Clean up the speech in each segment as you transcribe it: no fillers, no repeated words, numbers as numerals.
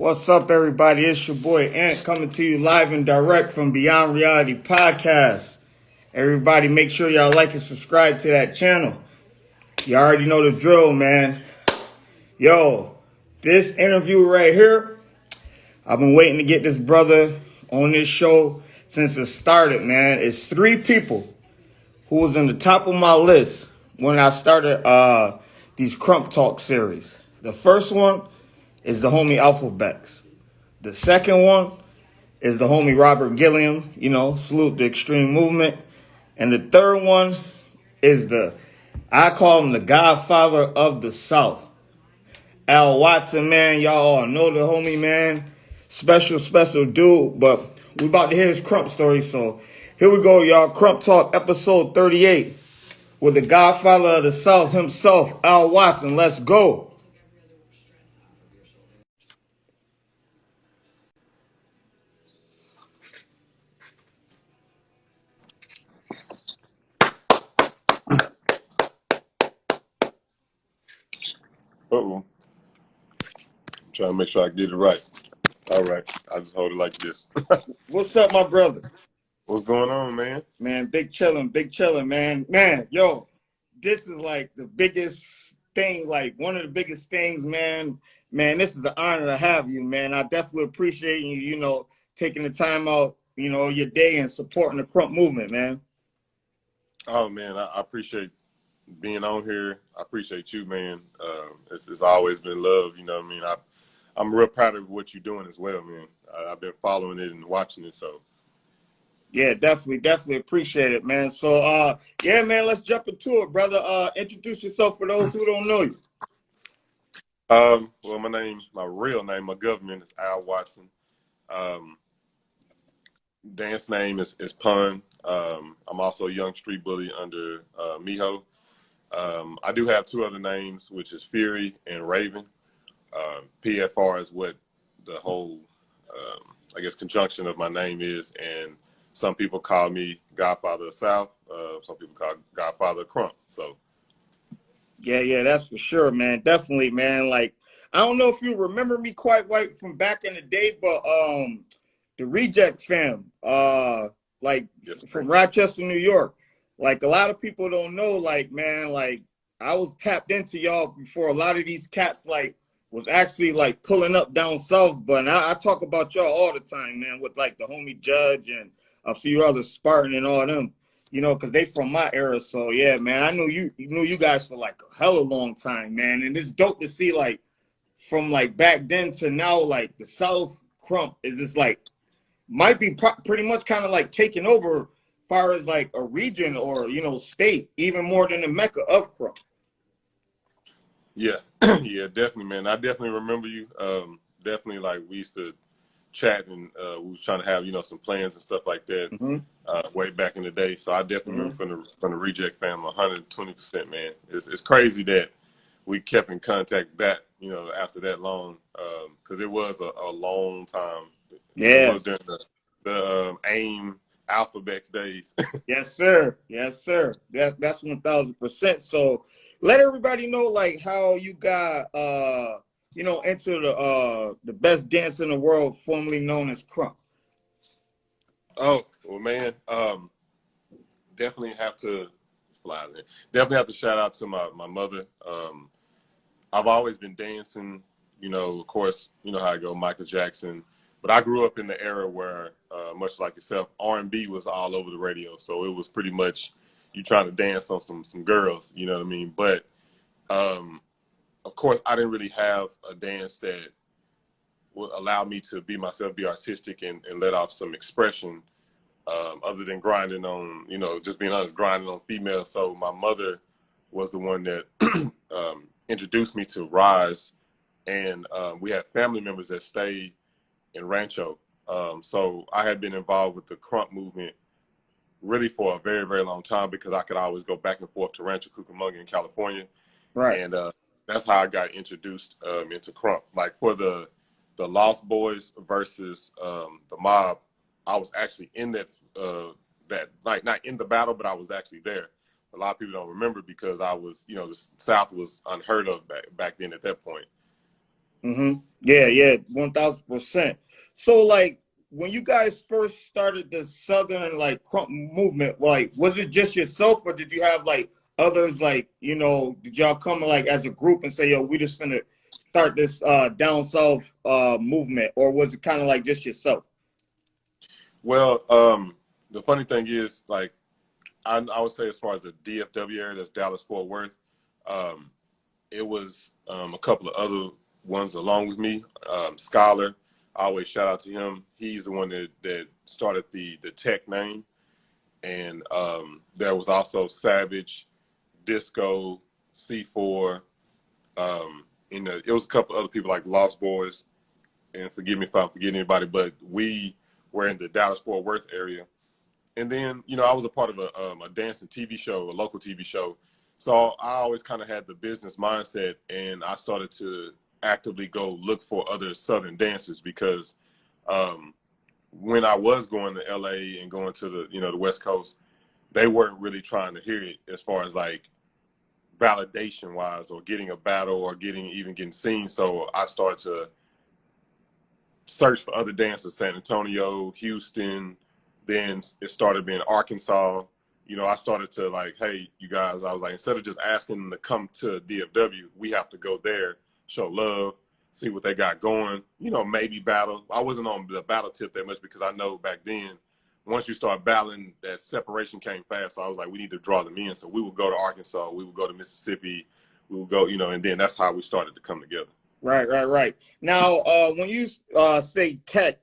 What's up, everybody? It's your boy Ant coming to you live and direct from Beyond Reality Podcast. Everybody, make sure y'all like and subscribe to that channel. You already know the drill, man. Yo, this interview right here, I've been waiting to get this brother on this show since it started, man. It's three people who was in the top of my list when I started these Krump Talk series. The first one is the homie Alphabex. The second one is the homie Robert Gilliam, salute the extreme movement. And the third one is I call him the Godfather of the South. Al Watson, man, y'all all know the homie, man. Special dude, but we about to hear his Krump story, so here we go, y'all. Krump Talk episode 38 with the Godfather of the South himself, Al Watson. Let's go. Uh-oh. I'm trying to make sure I get it right. All right. I just hold it like this. What's up, my brother? What's going on, man? Man, big chillin', man. Man, yo, this is like the biggest thing, like one of the biggest things, man. Man, this is an honor to have you, man. I definitely appreciate you, taking the time out, your day and supporting the Krump movement, man. Oh, man, I appreciate being on here. I appreciate you, man. It's always been love, you know what I mean? I'm real proud of what you're doing as well, man. I've been following it and watching it, so. Yeah, definitely appreciate it, man. So, yeah, man, let's jump into it, brother. Introduce yourself for those who don't know you. Well, my real name, my government is Al Watson. Dance name is Pun. I'm also a young street bully under Miho. I do have two other names, which is Fury and Raven. PFR is what the whole, conjunction of my name is. And some people call me Godfather of the South. Some people call Godfather of Krump. So. Yeah, that's for sure, man. Definitely, man. Like, I don't know if you remember me quite right from back in the day, but the Reject fam, Yes, from Rochester, New York. Like, a lot of people don't know, like, man, like, I was tapped into y'all before a lot of these cats, like, was actually, like, pulling up down south. But I talk about y'all all the time, man, with, like, the homie Judge and a few others, Spartan and all them. Because they from my era. So, yeah, man, I knew you guys for, like, a hella long time, man. And it's dope to see, like, from, like, back then to now, like, the South Krump is just, like, might be pretty much kind of, like, taking over far as, like, a region or, state, even more than the Mecca of Krump. Yeah, yeah, definitely, man. I definitely remember you. Definitely, like, we used to chat and we was trying to have, some plans and stuff like that way back in the day. So I definitely remember from the Reject fam, 120%, man. It's crazy that we kept in contact after that long, because it was a long time. Yeah. It was during the AIM Alphabex days. Yes, sir. That's 1,000%. So let everybody know, like, how you got into the best dance in the world, formerly known as Krump. Oh, well, man, definitely have to definitely have to shout out to my mother. I've always been dancing, of course, you know how I go, Michael Jackson. But I grew up in the era where, much like yourself, R&B was all over the radio. So it was pretty much you trying to dance on some girls, you know what I mean? But, of course, I didn't really have a dance that would allow me to be myself, be artistic, and let off some expression, other than grinding on, just being honest, grinding on females. So my mother was the one that introduced me to Rise, and we had family members that stayed in Rancho. So I had been involved with the Krump movement really for a very, very long time because I could always go back and forth to Rancho Cucamonga in California. Right. And that's how I got introduced into Krump. Like for the Lost Boys versus the Mob, I was actually in that like not in the battle, but I was actually there. A lot of people don't remember because I was, the South was unheard of back then at that point. Yeah, yeah, 1000%. So like when you guys first started the Southern like Krump movement, like was it just yourself or did you have like others like, did y'all come like as a group and say, yo, we just gonna start this down south movement, or was it kind of like just yourself? Well, the funny thing is, like, I would say as far as the DFW area, that's Dallas Fort Worth, um, it was a couple of other ones along with me. Scholar, I always shout out to him. He's the one that started the tech name. And there was also Savage, Disco, C4. It was a couple other people like Lost Boys. And forgive me if I'm forgetting anybody, but we were in the Dallas Fort Worth area. And then, I was a part of a dancing TV show, a local TV show. So I always kind of had the business mindset, and I started to actively go look for other Southern dancers because when I was going to LA and going to the West Coast, they weren't really trying to hear it as far as like validation wise or getting a battle or getting seen. So I started to search for other dancers, San Antonio, Houston. Then it started being Arkansas. I started to like, hey, you guys, I was like, instead of just asking them to come to DFW, we have to go there, show love, see what they got going, maybe battle. I wasn't on the battle tip that much because I know back then, once you start battling, that separation came fast. So I was like, we need to draw them in. So we would go to Arkansas, we would go to Mississippi, we would go, and then that's how we started to come together. Right. Now, when you say tech,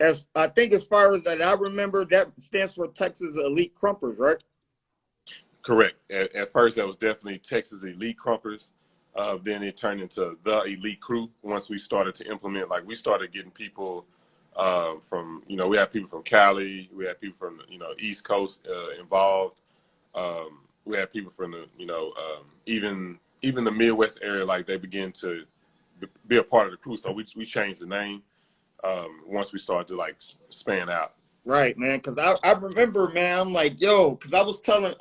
as I think as far as that I remember, that stands for Texas Elite Crumpers, right? Correct. At first, that was definitely Texas Elite Crumpers. Then it turned into the Elite Crew. Once we started to implement, like we started getting people from, we had people from Cali, we had people from, East Coast involved. We had people from the, even the Midwest area, like they began to be a part of the crew. So we changed the name once we started to like span out. Right, man. Because I remember, man, I'm like, yo, because I was telling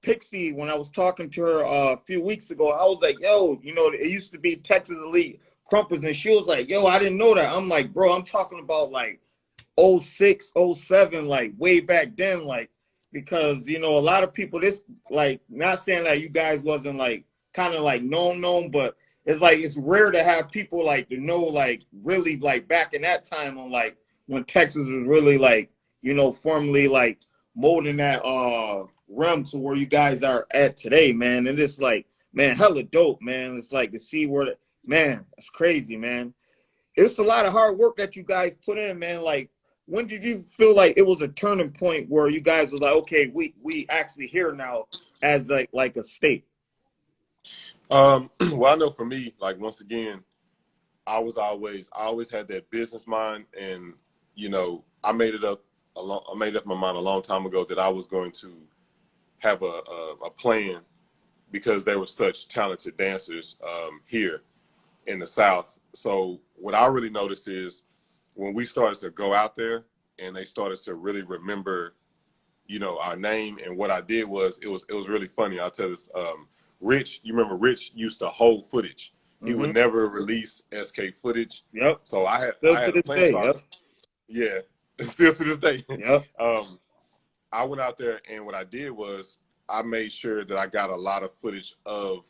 Pixie when I was talking to her a few weeks ago, I was like, yo, it used to be Texas Elite Crumpers, and she was like, yo, I didn't know that. I'm like, bro, I'm talking about like '06, '07, like way back then, like, because a lot of people, this like, not saying that you guys wasn't like kind of like known, but it's like it's rare to have people like to know like really like back in that time on like when Texas was really like formally like molding that realm to where you guys are at today, man. And it's like, man, hella dope, man. It's like to see where man, that's crazy, man. It's a lot of hard work that you guys put in, man. Like, when did you feel like it was a turning point where you guys was like, okay, we actually here now as like a state? Well, I know for me, like once again, I always had that business mind, and I made it up my mind a long time ago that I was going to have a plan because there were such talented dancers here in the South. So what I really noticed is when we started to go out there and they started to really remember, our name, and what I did was it was really funny. I'll tell this. Rich, you remember Rich used to hold footage. He would never release SK footage. Yep. So I Still to had a this plan. day. So Yep. yeah, still to this day. Yep. I went out there, and what I did was I made sure that I got a lot of footage of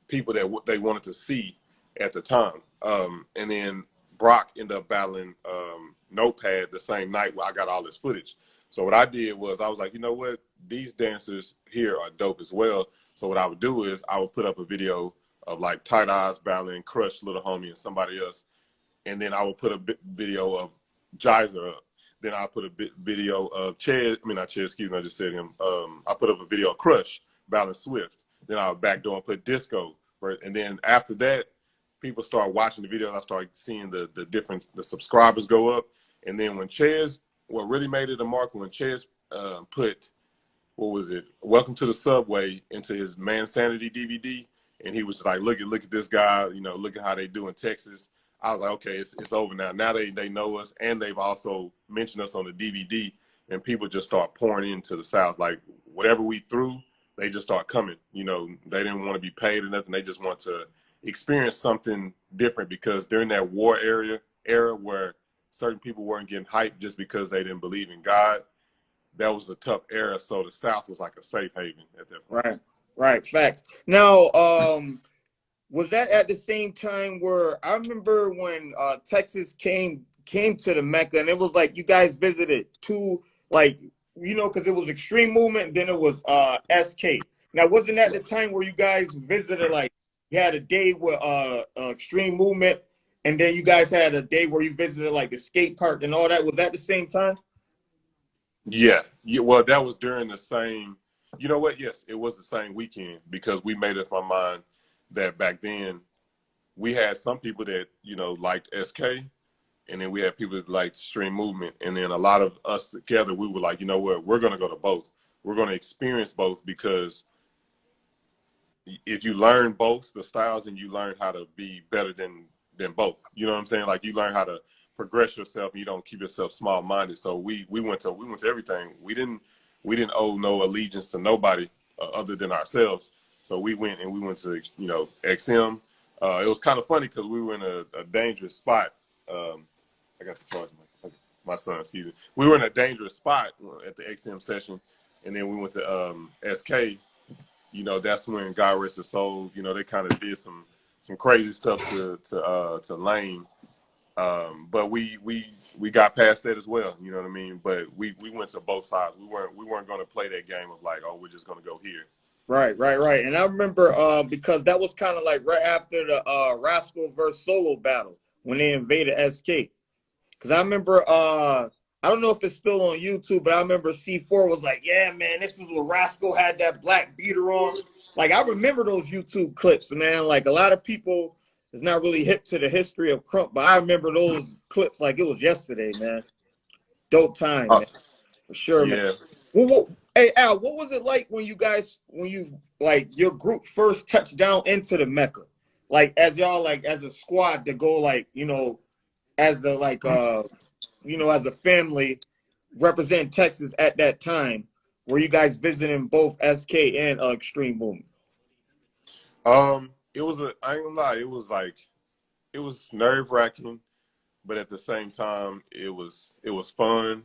people that they wanted to see at the time. And then Brock ended up battling Notepad the same night where I got all this footage. So what I did was I was like, you know what? These dancers here are dope as well. So what I would do is I would put up a video of like Tight Eyes battling Crush, Little Homie, and somebody else. And then I would put a video of Jizer up. Then I put a video of not Chez, excuse me, I just said him. I put up a video of Crush battling Swift. Then I would backdoor and put Disco. Right? And then after that, people start watching the videos. I started seeing the difference, the subscribers go up. And then when Chez, what really made it a mark, when Chez put, what was it, Welcome to the Subway into his Mansanity DVD, and he was like, look at this guy, look at how they do in Texas. I was like, okay, it's over now. Now they know us, and they've also mentioned us on the DVD, and people just start pouring into the South. Like whatever we threw, they just start coming. They didn't want to be paid or nothing. They just want to experience something different, because during that war era where certain people weren't getting hyped just because they didn't believe in God, that was a tough era. So the South was like a safe haven at that point. Right, right, facts. Now, was that at the same time where I remember when Texas came to the Mecca, and it was like you guys visited two, like, because it was Extreme Movement, and then it was SK. Now, wasn't that the time where you guys visited, like, you had a day with Extreme Movement, and then you guys had a day where you visited like the skate park and all that? Was that the same time? Yeah. Well, that was during the same. You know what? Yes, it was the same weekend, because we made up our mind that back then we had some people that liked SK, and then we had people that liked Stream Movement, and then a lot of us together, we were like, you know what, we're going to go to both. We're going to experience both, because if you learn both the styles, and you learn how to be better than both. You know what I'm saying? Like, you learn how to progress yourself, and you don't keep yourself small minded. So we went to everything. We didn't owe no allegiance to nobody other than ourselves. So we went to XM. It was kind of funny because we were in a dangerous spot. I got to charge my son. Excuse me. We were in a dangerous spot at the XM session, and then we went to SK. That's when God rest his soul. They kind of did some crazy stuff to Lane. But we got past that as well. You know what I mean? But we went to both sides. We weren't going to play that game of like, oh, we're just going to go here. Right, right, right. And I remember because that was kind of like right after the Rascal versus Solo battle when they invaded SK. Because I remember, I don't know if it's still on YouTube, but I remember C4 was like, yeah, man, this is where Rascal had that black beater on. Like, I remember those YouTube clips, man. Like, a lot of people is not really hip to the history of Krump, but I remember those clips like it was yesterday, man. Dope time, man. For sure, man. Yeah. Hey, Al, what was it like when your group first touched down into the Mecca? Like, as y'all, like, as a squad to go, like, as the as a family represent Texas at that time, were you guys visiting both SK and Extreme Movement? It was I ain't gonna lie, it was nerve wracking, but at the same time, it was fun.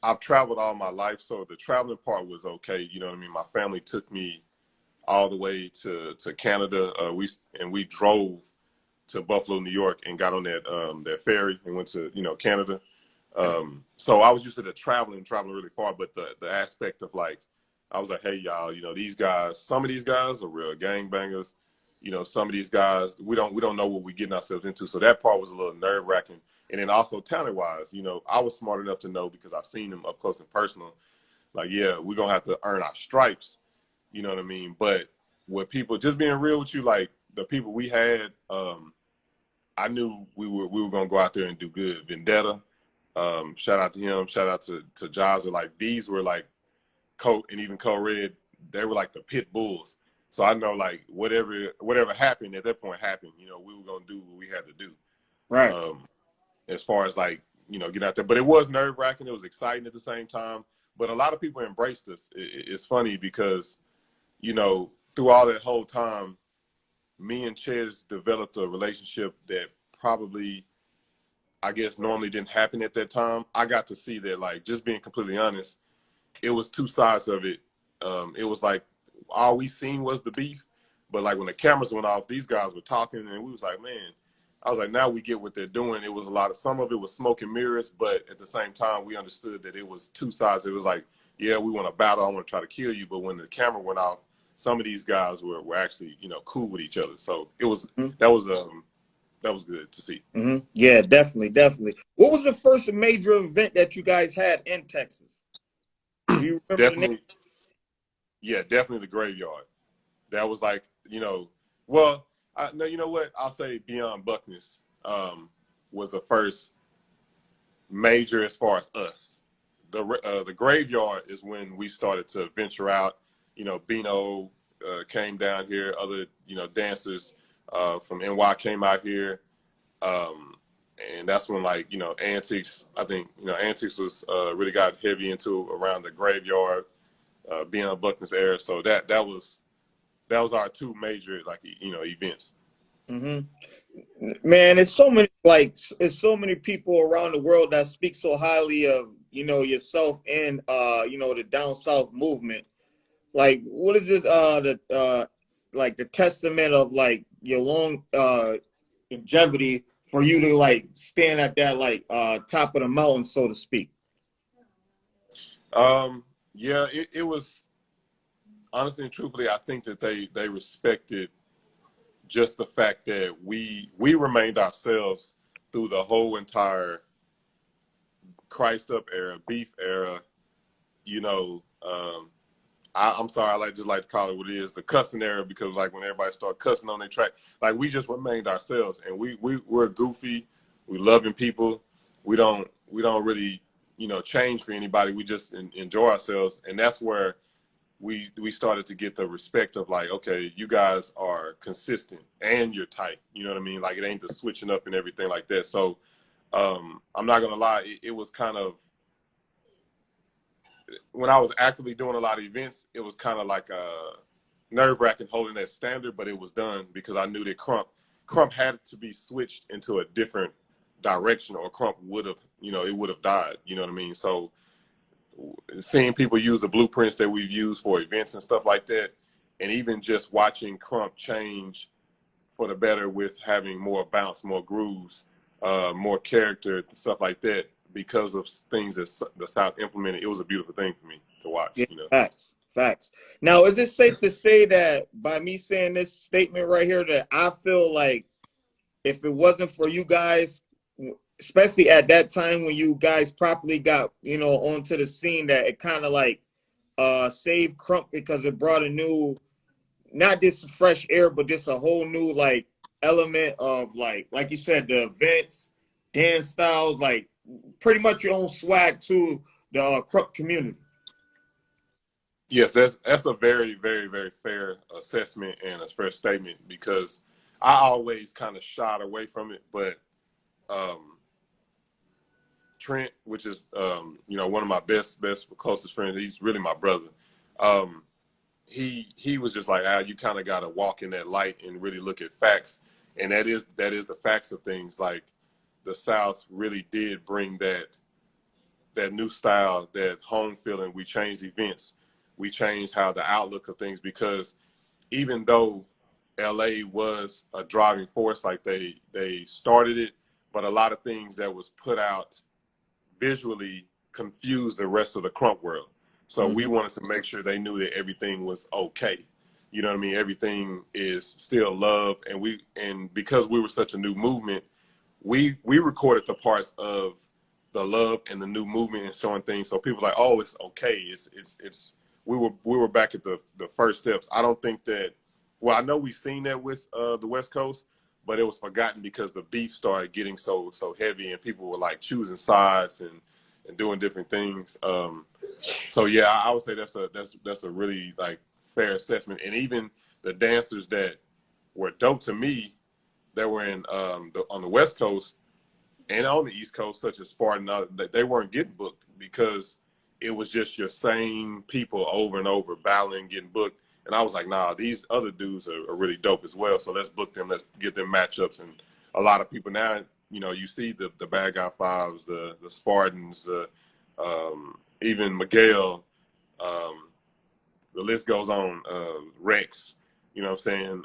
I've traveled all my life, so the traveling part was okay. You know what I mean? My family took me all the way to Canada. We drove to Buffalo, New York, and got on that ferry and went to Canada. So I was used to the traveling really far, but the aspect of like, I was like, hey y'all, these guys, some of these guys are real gangbangers. Some of these guys, we don't know what we're getting ourselves into. So that part was a little nerve wracking. And then also talent wise, I was smart enough to know, because I've seen them up close and personal. Like, yeah, we're gonna have to earn our stripes. You know what I mean? But with people, just being real with you, like the people we had, I knew we were gonna go out there and do good. Vendetta, shout out to him, shout out to Jazza. Like, these were like Coat and even Code Red, they were like the pit bulls. So I know, like, whatever happened at that point happened. We were gonna do what we had to do. Right. As far as like, get out there. But it was nerve wracking. It was exciting at the same time. But a lot of people embraced us. It's funny because, through all that whole time, me and Ches developed a relationship that probably, I guess, normally didn't happen at that time. I got to see that, like, just being completely honest, it was two sides of it. It was like all we seen was the beef, but like when the cameras went off, these guys were talking, and we was like, man, I was like, now we get what they're doing. It was some of it was smoke and mirrors, but at the same time, we understood that it was two sides. It was like, yeah, we want to battle, I want to try to kill you, but when the camera went off, some of these guys were actually cool with each other. So it was that was good to see. Mm-hmm. Yeah, definitely, definitely. What was the first major event that you guys had in Texas? Do you remember the name? Yeah, definitely the Graveyard. That was like, well, no, you know what? I'll say Beyond Buckness was the first major as far as us. The Graveyard is when we started to venture out. Bino came down here. Other, dancers from NY came out here. And that's when, like, Antics, I think, Antics was really got heavy into around the Graveyard, being on Buckness era. So that was that was our two major like events. Hmm. Man, it's so many it's so many people around the world that speak so highly of yourself and the down south movement. Like, what is it? The like the testament of like your long longevity for you to like stand at that like top of the mountain, so to speak. Yeah, it was honestly and truthfully, I think that they respected just the fact that we remained ourselves through the whole entire Christ up era, beef era, you know. I'm sorry, just like to call it what it is, the cussing era, because like when everybody started cussing on their track, like we just remained ourselves, and we're goofy, we loving people, we don't really change for anybody. We just enjoy ourselves, and that's where we started to get the respect of like, okay, you guys are consistent and you're tight. You know what I mean? Like it ain't the switching up and everything like that. So I'm not gonna lie, it was kind of when I was actively doing a lot of events, it was kind of like nerve wracking holding that standard, but it was done because I knew that Krump had to be switched into a different direction, or Krump would have, it would have died. You know what I mean? So seeing people use the blueprints that we've used for events and stuff like that, and even just watching Krump change for the better with having more bounce, more grooves, more character, stuff like that, because of things that the South implemented, it was a beautiful thing for me to Yeah, watch. facts, facts. Now, is it safe to say that by me saying this statement right here, that I feel like if it wasn't for you guys, especially at that time when you guys properly got onto the scene, that it kind of like saved Krump because it brought a new, not just fresh air, but just a whole new like element of like you said, the events, dance styles, like pretty much your own swag to the Krump community. Yes, that's a very, very, very fair assessment and a fair statement, because I always kind of shied away from it. But um, Trent, which is one of my best closest friends, he's really my brother. Um, he was just like, you kind of got to walk in that light and really look at facts, and that is the facts of things. Like the South really did bring that new style, that home feeling. We changed events, we changed how the outlook of things, because even though LA was a driving force, like they started it, but a lot of things that was put out visually confused the rest of the Krump world. So we Mm-hmm. wanted to make sure they knew that everything was okay. You know what I mean? Everything is still love, and because we were such a new movement, we recorded the parts of the love and the new movement and showing things, so people were like, oh, it's okay. It's we were back at the first steps. I don't think that. Well, I know we've seen that with the West Coast, but it was forgotten because the beef started getting so heavy, and people were like choosing sides and doing different things. So yeah, I would say that's a really like fair assessment. And even the dancers that were dope to me, that were in on the West Coast and on the East Coast, such as Spartan, they weren't getting booked because it was just your same people over and over battling, getting booked. And I was like, nah, these other dudes are really dope as well. So let's book them. Let's get them matchups. And a lot of people now, you see the Bad Guy Fives, the Spartans, even Miguel, um, the list goes on, Rex, you know what I'm saying,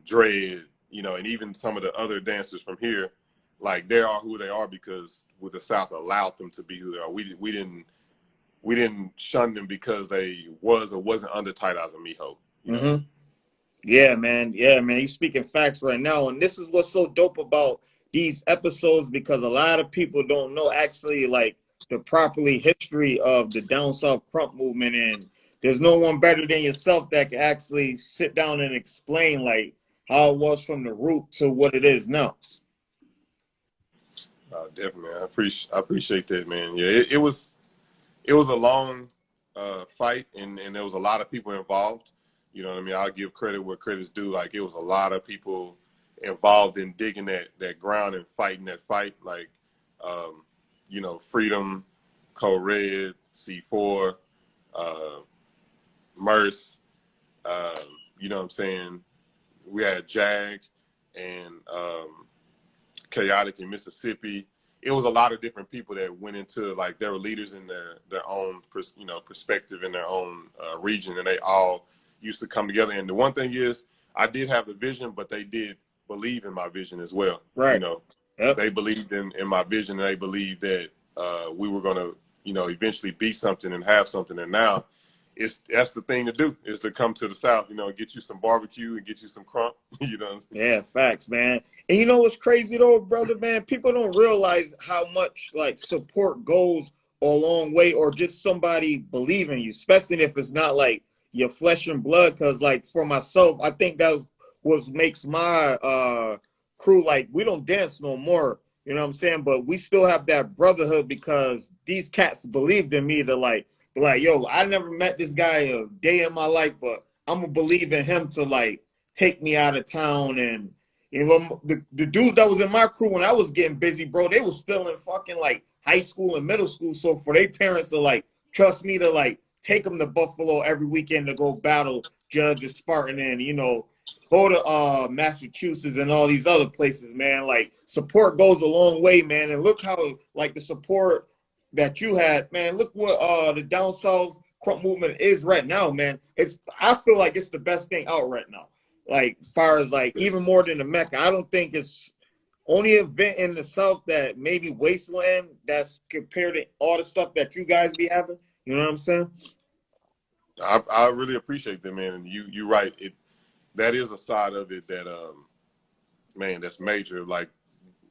Dread, and even some of the other dancers from here, like they are who they are because with the South allowed them to be who they are. We didn't shun them because they was or wasn't under Tight Eyes and Miho. Mm-hmm. Yeah, man. Yeah, man. You speaking facts right now, and this is what's so dope about these episodes, because a lot of people don't know actually like the properly history of the down south Krump movement, and there's no one better than yourself that can actually sit down and explain like how it was from the root to what it is now. Definitely, man. I appreciate that, man. Yeah, it was a long fight, and there was a lot of people involved. You know what I mean? I'll give credit where credit's due. Like it was a lot of people involved in digging that ground and fighting that fight. Like, Freedom, Code Red, C4, uh, Merce, uh, you know what I'm saying? We had Jag and Chaotic in Mississippi. It was a lot of different people that went into, like, they were leaders in their own, you know, perspective in their own region, and they all used to come together. And the one thing is, I did have the vision, but they did believe in my vision as well. Right. You know, Yep. they believed in my vision, and they believed that we were going to, you know, eventually be something and have something. And now that's the thing to do, is to come to the South, you know, get you some barbecue and get you some Krump. You know what I'm saying? Yeah, facts, man. And you know what's crazy though, brother, man? People don't realize how much like support goes a long way, or just somebody believing you, especially if it's not like your flesh and blood. Cause like for myself, I think that was makes my crew, like, we don't dance no more. You know what I'm saying? But we still have that brotherhood because these cats believed in me to like be like, yo, I never met this guy a day in my life, but I'm gonna believe in him to like take me out of town. And you know, the dudes that was in my crew when I was getting busy, bro, they was still in fucking like high school and middle school. So for their parents to like trust me to like take them to Buffalo every weekend to go battle Judge or Spartan, and you know, go to Massachusetts and all these other places, man. Like, support goes a long way, man. And look how like the support that you had, man. Look what the down south Krump movement is right now, man. I feel like it's the best thing out right now. Like, far as like even more than the Mecca. I don't think it's only event in the South that maybe Wasteland that's compared to all the stuff that you guys be having. You know what I'm saying? I really appreciate that, man. And you're right. That is a side of it that man, that's major. Like,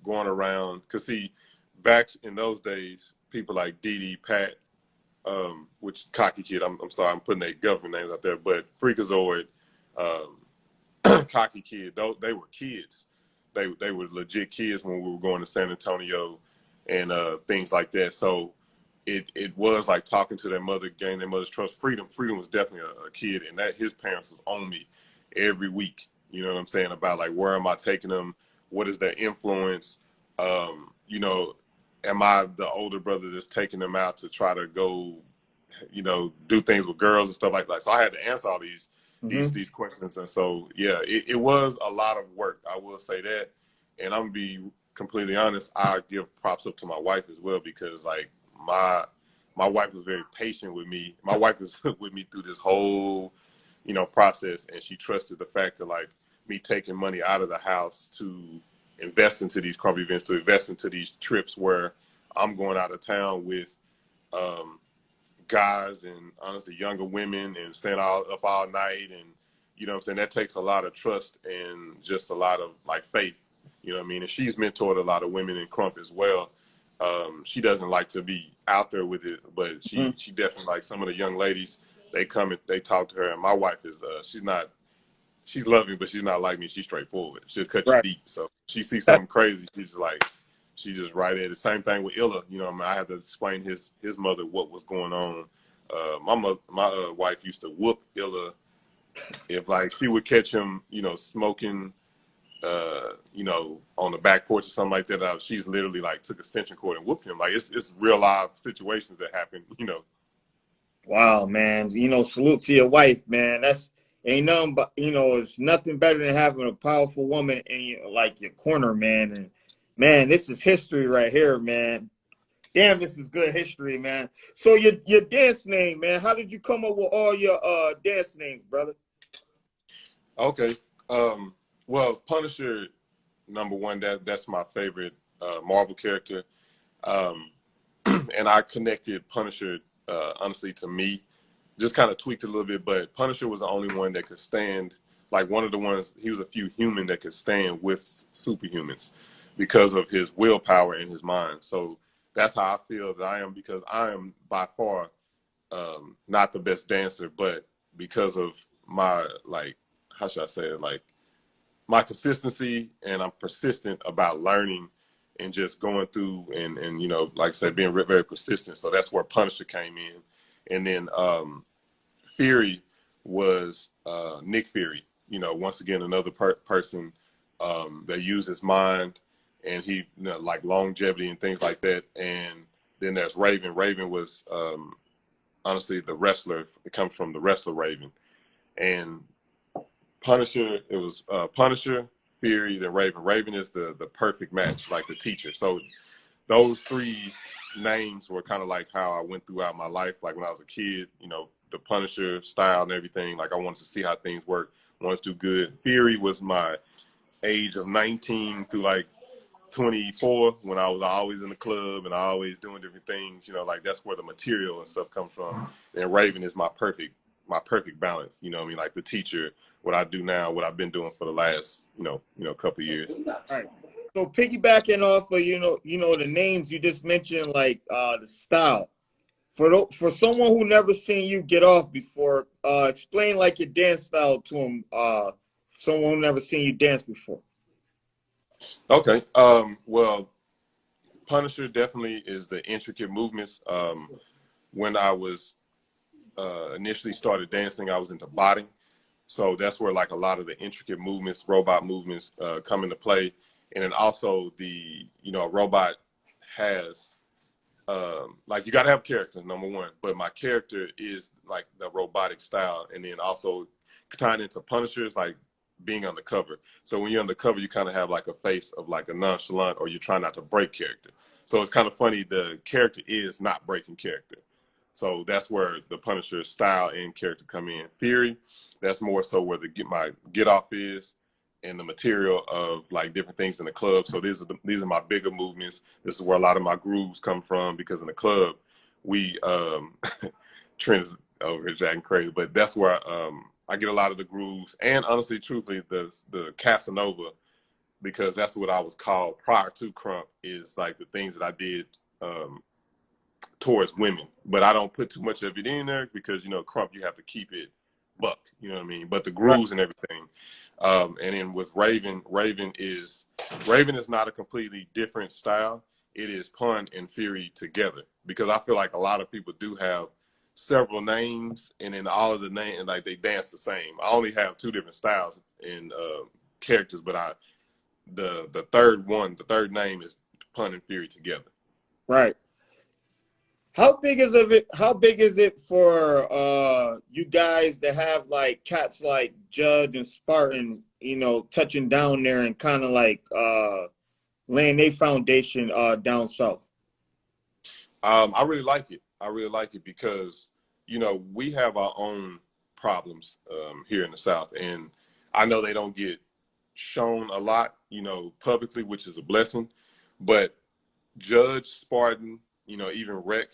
going around, cause see, back in those days, people like Dee Pat, which Cocky Kid. I'm sorry, I'm putting their government names out there, but Freakazoid, Cocky Kid. They were kids. They were legit kids when we were going to San Antonio and things like that. So it was like talking to their mother, gaining their mother's trust. Freedom was definitely a kid, and that his parents was on me every week. You know what I'm saying? About like, where am I taking them? What is their influence? You know, am I the older brother that's taking them out to try to go, you know, do things with girls and stuff like that? So I had to answer all these questions. And so, yeah, it was a lot of work. I will say that. And I'm gonna be completely honest, I give props up to my wife as well, because like my wife was very patient with me. My wife was with me through this whole, you know, process, and she trusted the fact that like me taking money out of the house to invest into these Krump events, to invest into these trips where I'm going out of town with guys and honestly younger women, and staying up all night, and you know what I'm saying, that takes a lot of trust and just a lot of like faith, you know what I mean. And she's mentored a lot of women in Krump as well. She doesn't like to be out there with it, but she definitely, like, some of the young ladies, they come and they talk to her. And my wife is she's loving, but she's not like me. She's straightforward. She'll cut you Right. deep. So she sees something crazy, she's just right at it. The same thing with Illa. You know, I had to explain his mother what was going on. My wife used to whoop Illa if like she would catch him, you know, smoking, you know, on the back porch or something like that. She's literally like took extension cord and whooped him. Like, it's real live situations that happen, you know. Wow, man. You know, salute to your wife, man. That's ain't nothing but, you know, it's nothing better than having a powerful woman in your, like, your corner, man. And man, this is history right here, man. Damn, this is good history, man. So your dance name, man. How did you come up with all your dance names, brother? Okay. Well, Punisher, number one, that's my favorite Marvel character. And I connected Punisher, honestly, to me. Just kind of tweaked a little bit, but Punisher was the only one that could stand, like one of the ones, he was a few human that could stand with superhumans because of his willpower and his mind. So that's how I feel that I am, because I am by far not the best dancer, but because of my, like, how should I say it, like, my consistency, and I'm persistent about learning and just going through and you know, like I said, being very persistent. So that's where Punisher came in. And then Fury was Nick Fury. You know, once again, another person that used his mind, and he, you know, like longevity and things like that. And then there's Raven. Raven was honestly the wrestler. It comes from the wrestler Raven. And Punisher. It was Punisher, Fury, then Raven. Raven is the perfect match, like the teacher. So those three names were kind of like how I went throughout my life. Like when I was a kid, you know, the Punisher style and everything. Like I wanted to see how things work. Wanted to do good. Fury was my age of 19 through like 24 when I was always in the club and always doing different things. You know, like that's where the material and stuff comes from. And Raven is my perfect balance. You know what I mean? Like the teacher, what I do now, what I've been doing for the last, couple of years. Right. So piggybacking off of the names you just mentioned, like the style. For someone who never seen you get off before, explain like your dance style to him. Someone who never seen you dance before. Okay. Well, Punisher definitely is the intricate movements. When I was initially started dancing, I was into botting. So that's where like a lot of the intricate movements, robot movements come into play. And then also a robot has, like you got to have character, number one. But my character is like the robotic style. And then also tying into Punishers, like being undercover. So when you're undercover, you kind of have like a face of like a nonchalant, or you're trying not to break character. So it's kind of funny. The character is not breaking character. So that's where the Punisher style and character come in. Fury, that's more so where my get off is, and the material of like different things in the club. So these are my bigger movements. This is where a lot of my grooves come from, because in the club, we Trent is over here jacking crazy, but that's where I get a lot of the grooves, and honestly, truthfully, the Casanova, because that's what I was called prior to Krump, is like the things that I did towards women. But I don't put too much of it in there because, Krump, you have to keep it buck, you know what I mean? But the grooves and everything. And then with Raven is not a completely different style. It is Pun and Fury together, because I feel like a lot of people do have several names, and then all of the names, like they dance the same. I only have two different styles in characters, but the third name is Pun and Fury together. Right. How big is it? How big is it for you guys to have like cats like Judge and Spartan, touching down there and kind of like laying their foundation down south? I really like it. I really like it because, we have our own problems here in the South. And I know they don't get shown a lot, publicly, which is a blessing. But Judge, Spartan, even Rec,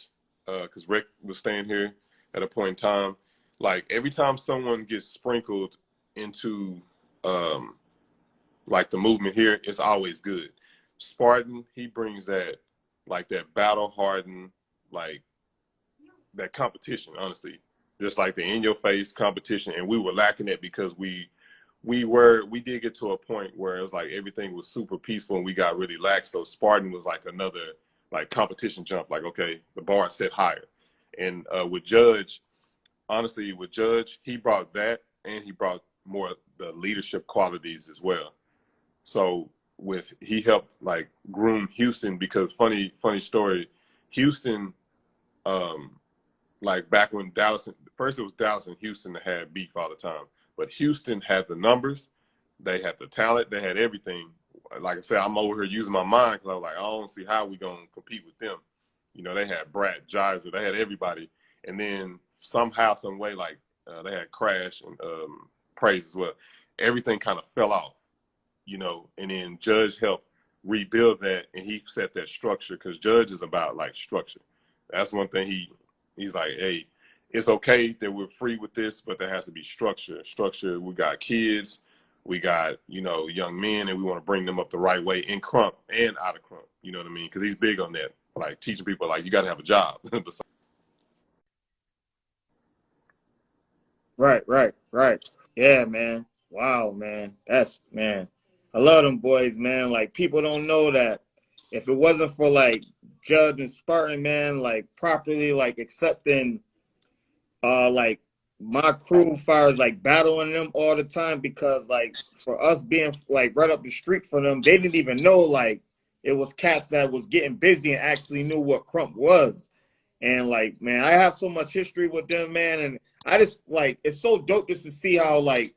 because Rec was staying here at a point in time. Like every time someone gets sprinkled into like the movement here, it's always good. Spartan, he brings that battle hardened, like that competition, honestly. Just like the in your face competition. And we were lacking it because we did get to a point where it was like everything was super peaceful and we got really lax. So Spartan was like another like competition jump, like, okay, the bar is set higher. And with Judge, honestly, he brought that, and he brought more the leadership qualities as well. So he helped like groom Houston, because funny story, Houston, like back when first it was Dallas and Houston that had beef all the time, but Houston had the numbers, they had the talent, they had everything. Like I said, I'm over here using my mind because I was like, I don't see how we gonna compete with them. They had Brad, Jizer, they had everybody, and then somehow, some way, like they had Crash and Praise as well. Everything kind of fell off, and then Judge helped rebuild that, and he set that structure, because Judge is about like structure. That's one thing he's like, hey, it's okay that we're free with this, but there has to be structure. Structure. We got kids, we got young men, and we want to bring them up the right way in Krump and out of Krump. You know what I mean? Because he's big on that, like teaching people like you got to have a job. Right. Yeah, man. Wow, man. Man. I love them boys, man. Like people don't know that if it wasn't for like Judge and Spartan, man, like properly like accepting like my crew fires like battling them all the time, because like for us being like right up the street from them, they didn't even know like it was cats that was getting busy and actually knew what Krump was. And like, man, I have so much history with them, man, and I just like it's so dope just to see how like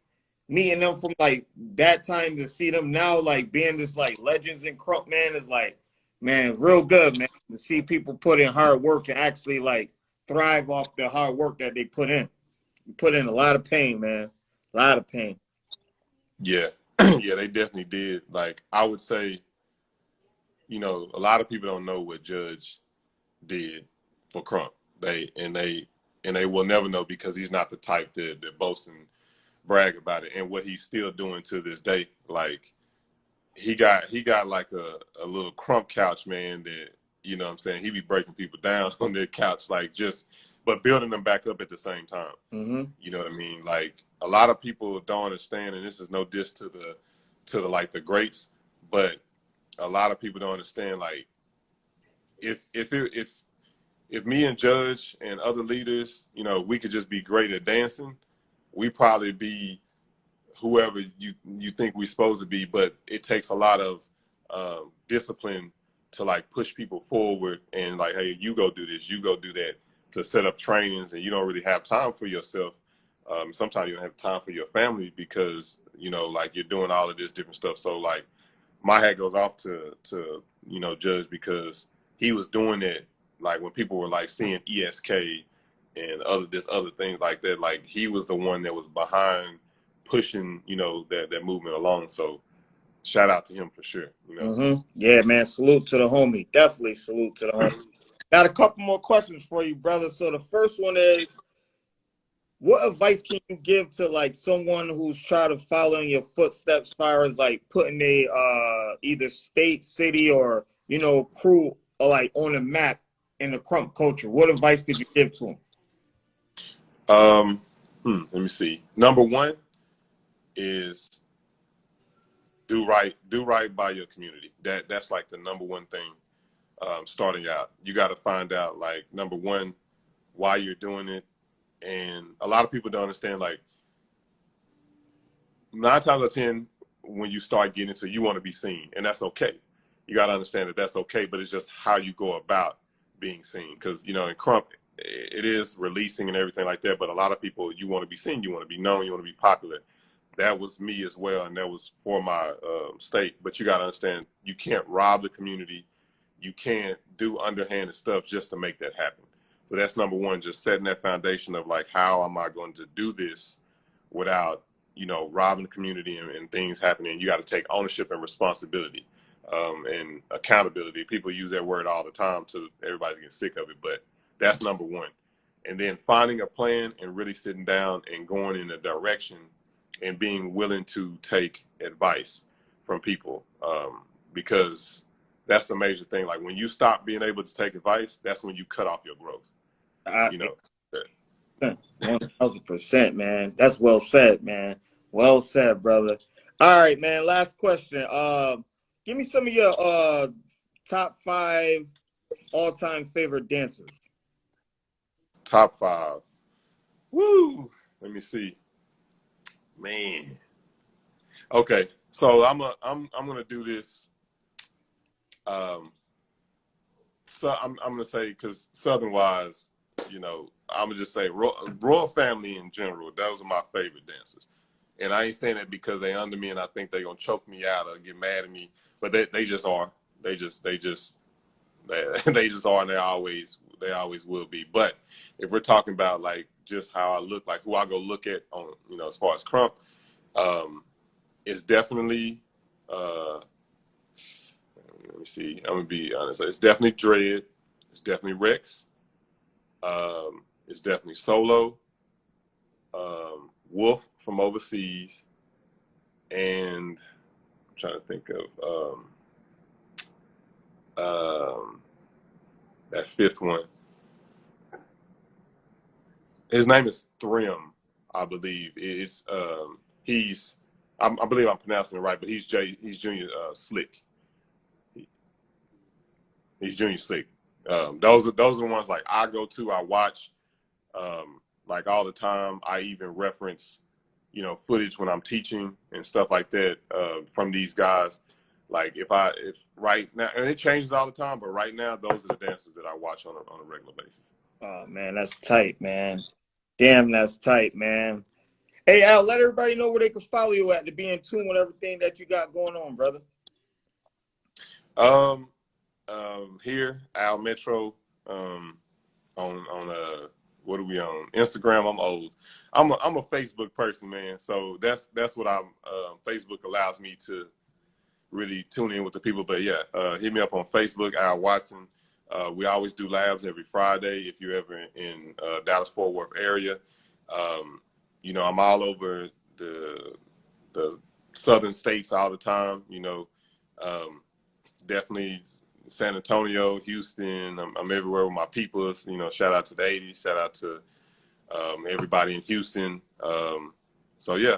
meeting them from like that time to see them now, like being this like legends in Krump, man, is like, man, real good, man. To see people put in hard work and actually like thrive off the hard work that they put in. Put in a lot of pain, man. A lot of pain. Yeah. Yeah, they definitely did. Like, I would say, a lot of people don't know what Judge did for Crump. They will never know because he's not the type that boast and brag about it. And what he's still doing to this day, like he got like a little Crump couch, man, that you know what I'm saying, he be breaking people down on their couch, like just but building them back up at the same time. Mm-hmm. You know what I mean? Like a lot of people don't understand, and this is no diss to the like the greats, but a lot of people don't understand, like if me and Judge and other leaders, we could just be great at dancing, we probably be whoever you think we're supposed to be. But it takes a lot of discipline to like push people forward and like, hey, you go do this, you go do that, to set up trainings, and you don't really have time for yourself. Sometimes you don't have time for your family because like you're doing all of this different stuff. So like my hat goes off to Judge, because he was doing it like when people were like seeing ESK and other things like that. Like he was the one that was behind pushing that movement along. So shout out to him for sure. Mm-hmm. Yeah, man. Salute to the homie. Definitely salute to the homie. Got a couple more questions for you, brother. So the first one is, what advice can you give to like someone who's trying to follow in your footsteps, as far as like putting a either state, city, or crew or like on the map in the Krump culture? What advice could you give to them? Let me see. Number one is do right by your community. That's like the number one thing. Starting out, you got to find out, like, number one, why you're doing it. And a lot of people don't understand, like 9 times out of 10, when you start getting into it, you want to be seen, and that's okay. You got to understand that that's okay, but it's just how you go about being seen. Because in Krump, it is releasing and everything like that, but a lot of people, you want to be seen, you want to be known, you want to be popular. That was me as well, and that was for my state. But you got to understand, you can't rob the community. You can't do underhanded stuff just to make that happen. So that's number one, just setting that foundation of like, how am I going to do this without, robbing the community and things happening. You got to take ownership and responsibility and accountability. People use that word all the time to everybody gets sick of it, but that's number one. And then finding a plan and really sitting down and going in a direction and being willing to take advice from people, because that's the major thing. Like when you stop being able to take advice, that's when you cut off your growth. 1000%, man. That's well said, man. Well said, brother. All right, man. Last question. Give me some of your top 5 all-time favorite dancers. Top 5. Woo! Let me see. Man. Okay, so I'm gonna do this. So I'm gonna say, because Southern wise, I'm gonna just say Royal Family in general. Those are my favorite dancers, and I ain't saying that because they under me and I think they gonna choke me out or get mad at me. But they just are. They just they just are, and they always will be. But if we're talking about like just how I look, like who I go look at on as far as Krump, it's definitely. Let me see. I'm gonna be honest. It's definitely Dread. It's definitely Rex. It's definitely Solo. Wolf from overseas, and I'm trying to think of that fifth one. His name is Thrym, I believe. It's I believe I'm pronouncing it right, but he's Junior Slick. He's Junior Slick. Those are the ones like I go to, I watch like all the time. I even reference footage when I'm teaching and stuff like that from these guys. Like if right now, and it changes all the time, but right now those are the dancers that I watch on a regular basis. Oh man, that's tight, man. Damn, that's tight, man. Hey, Al, let everybody know where they can follow you at to be in tune with everything that you got going on, brother. Um, Here, Al Metro, on what are we on? Instagram. I'm old. I'm a Facebook person, man. So that's what I'm. Facebook allows me to really tune in with the people. But yeah, hit me up on Facebook, Al Watson. We always do labs every Friday. If you're ever in Dallas Fort Worth area, you know, I'm all over the southern states all the time. You know, definitely San Antonio, Houston. I'm everywhere with my peoples. You know, shout out to the 80s. Shout out to everybody in Houston. So yeah.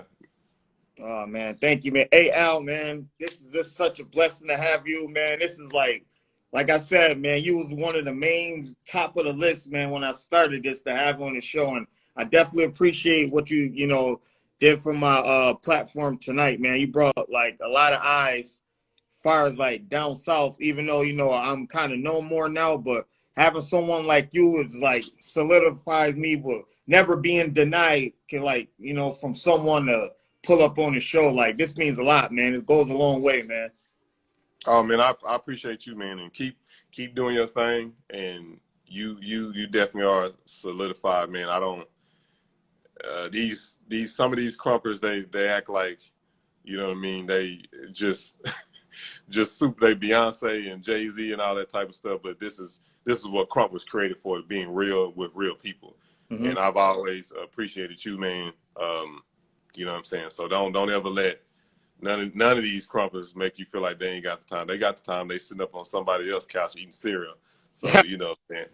Oh man, thank you, man. Hey Al, man, this is just such a blessing to have you, man. This is like I said, man, you was one of the main top of the list, man, when I started this to have on the show, and I definitely appreciate what you know did for my platform tonight, man. You brought like a lot of eyes, far as like down south, even though you know I'm kind of known more now, but having someone like you is like solidifies me with never being denied, like you know, from someone to pull up on the show. Like this means a lot, man. It goes a long way, man. Oh man, I appreciate you, man, and keep doing your thing. And you definitely are solidified, man. I don't these some of these crumpers they act like, you know what I mean, they just just super they Beyonce and Jay-Z and all that type of stuff. But this is what Krump was created for, being real with real people. Mm-hmm. And I've always appreciated you, man. You know what I'm saying? So don't ever let none of these crumpers make you feel like they ain't got the time. They got the time. They sitting up on somebody else's couch eating cereal. So you know, man.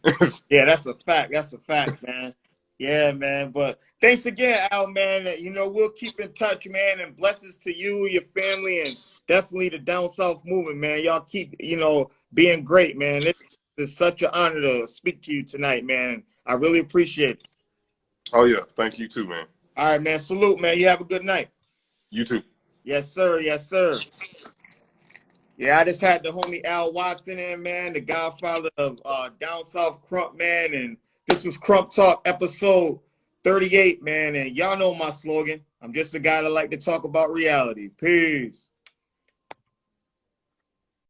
Yeah, that's a fact. That's a fact, man. Yeah, man. But thanks again, Al, man. You know, we'll keep in touch, man, and blessings to you, your family, and definitely the down south movement, man. Y'all keep, you know, being great, man. It's such an honor to speak to you tonight, man. I really appreciate it. Oh yeah, thank you too, man. All right, man. Salute, man. You have a good night. You too. Yes, sir. Yes, sir. Yeah, I just had the homie Al Watson in, man, the godfather of Down South Krump, man. And this was Krump Talk episode 38, man. And y'all know my slogan. I'm just a guy that like to talk about reality. Peace.